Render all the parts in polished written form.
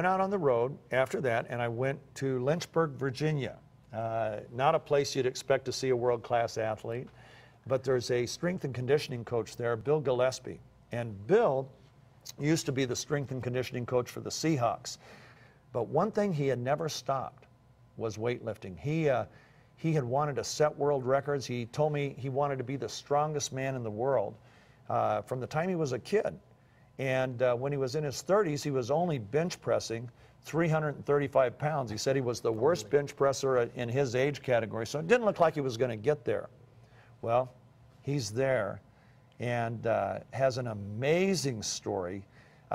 Went out on the road after that, and I went to Lynchburg, Virginia. Not a place you'd expect to see a world-class athlete, but there's a strength and conditioning coach there, Bill Gillespie. And Bill used to be the strength and conditioning coach for the Seahawks. But one thing he had never stopped was weightlifting. He had wanted to set world records. He told me he wanted to be the strongest man in the world from the time he was a kid. And when he was in his 30s, he was only bench pressing 335 pounds. He said he was the worst bench presser in his age category, so it didn't look like he was going to get there. Well, he's there and has an amazing story.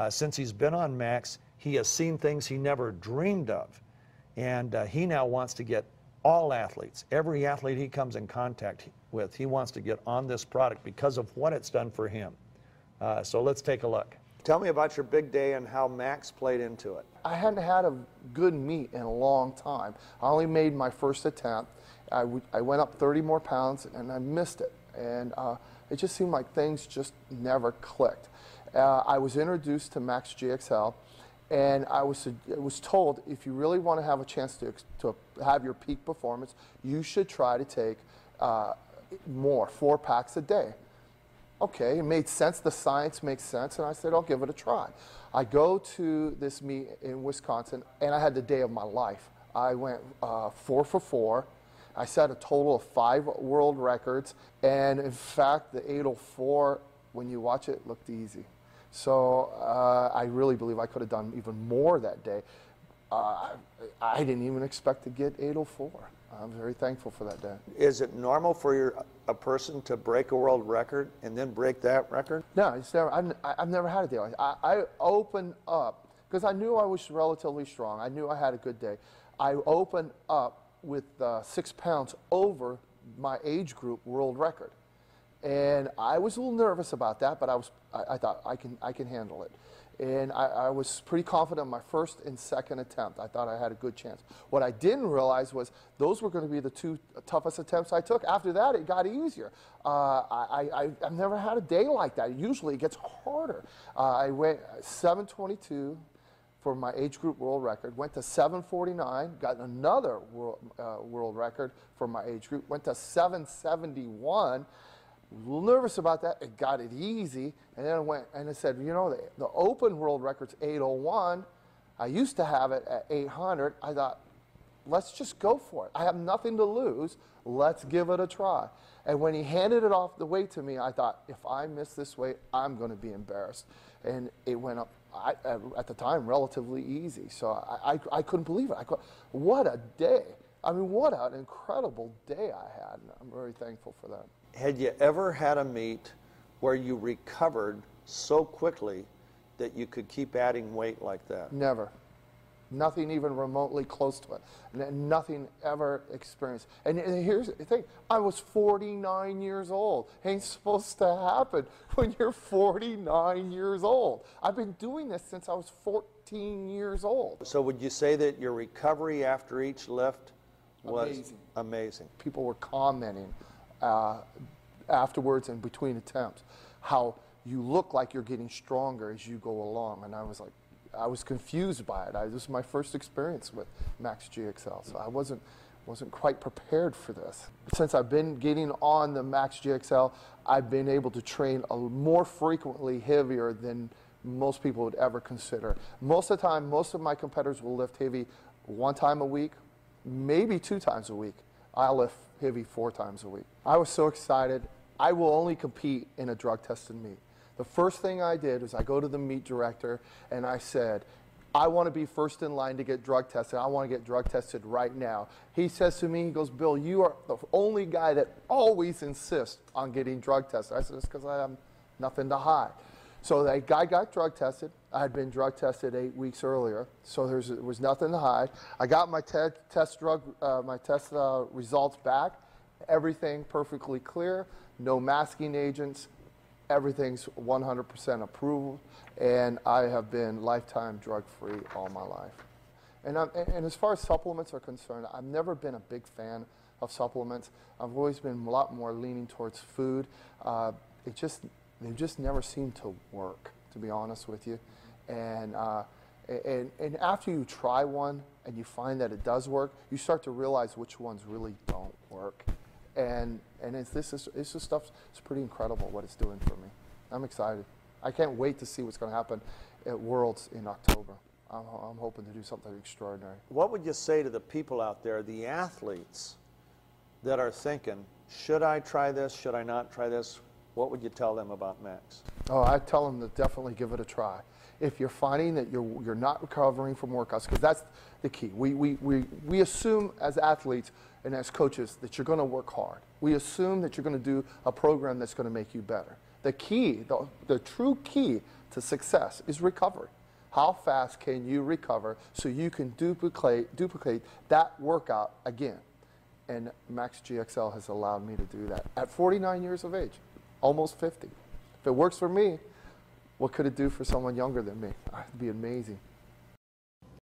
Since he's been on Max, he has seen things he never dreamed of. And he now wants to get all athletes, every athlete he comes in contact with, he wants to get on this product because of what it's done for him. So let's take a look. Tell me about your big day and how Max played into it. I hadn't had a good meet in a long time. I only made my first attempt. I went up 30 more pounds and I missed it. And it just seemed like things just never clicked. I was introduced to Max GXL, and I was told if you really want to have a chance to have your peak performance, you should try to take 4 packs a day. Okay, it made sense, the science makes sense, and I said, I'll give it a try. I go to this meet in Wisconsin, and I had the day of my life. I went 4 for 4. I set a total of 5 world records, and in fact, the 804, when you watch it, looked easy. So I really believe I could have done even more that day. I didn't even expect to get 804. I'm very thankful for that day. Is it normal for a person to break a world record and then break that record? No, it's never. I've never had a day like that. I opened up, because I knew I was relatively strong. I knew I had a good day. I opened up with 6 pounds over my age group world record. And I was a little nervous about that, but I thought I can handle it. And I was pretty confident in my first and second attempt. I thought I had a good chance. What I didn't realize was those were going to be the 2 toughest attempts I took. After that, it got easier. I've never had a day like that. Usually it gets harder. I went 722 for my age group world record, went to 749, got another world record for my age group, went to 771. A little nervous about that. It got it easy, and then I went and I said, you know, the open world record's 801. I used to have it at 800. I thought, let's just go for it. I have nothing to lose. Let's give it a try. And when he handed it off the weight to me, I thought, if I miss this weight, I'm going to be embarrassed. And it went up, at the time, relatively easy. So I couldn't believe it. What a day. I mean, what an incredible day I had. And I'm very thankful for that. Had you ever had a meet where you recovered so quickly that you could keep adding weight like that? Never. Nothing even remotely close to it. Nothing ever experienced. And here's the thing. I was 49 years old. Ain't supposed to happen when you're 49 years old. I've been doing this since I was 14 years old. So would you say that your recovery after each lift was amazing? People were commenting afterwards and between attempts how you look like you're getting stronger as you go along, and I was like, I was confused by it. This was my first experience with Max GXL, so I wasn't quite prepared for this. Since I've been getting on the Max GXL, I've been able to train more frequently heavier than most people would ever consider. Most of the time, most of my competitors will lift heavy 1 time a week, maybe 2 times a week. I'll lift heavy 4 times a week. I was so excited. I will only compete in a drug-tested meet. The first thing I did was I go to the meet director and I said, I want to be first in line to get drug tested. I want to get drug tested right now. He says to me, he goes, Bill, you are the only guy that always insists on getting drug tested. I said, it's because I have nothing to hide. So that guy got drug tested. I had been drug tested 8 weeks earlier, so there was nothing to hide. I got my test results back. Everything perfectly clear, no masking agents. Everything's 100% approved, and I have been lifetime drug-free all my life. And as far as supplements are concerned, I've never been a big fan of supplements. I've always been a lot more leaning towards food. They just never seem to work, to be honest with you. And And after you try one and you find that it does work, you start to realize which ones really don't work. And this is stuff, it's pretty incredible what it's doing for me. I'm excited. I can't wait to see what's going to happen at Worlds in October. I'm hoping to do something extraordinary. What would you say to the people out there, the athletes that are thinking, should I try this, should I not try this? What would you tell them about Max? Oh, I'd tell them to definitely give it a try. If you're finding that you're not recovering from workouts, because that's the key. We assume as athletes and as coaches that you're going to work hard. We assume that you're going to do a program that's going to make you better. The key, the true key to success is recovery. How fast can you recover so you can duplicate that workout again? And Max GXL has allowed me to do that at 49 years of age, almost 50. If it works for me, what could it do for someone younger than me? It'd be amazing.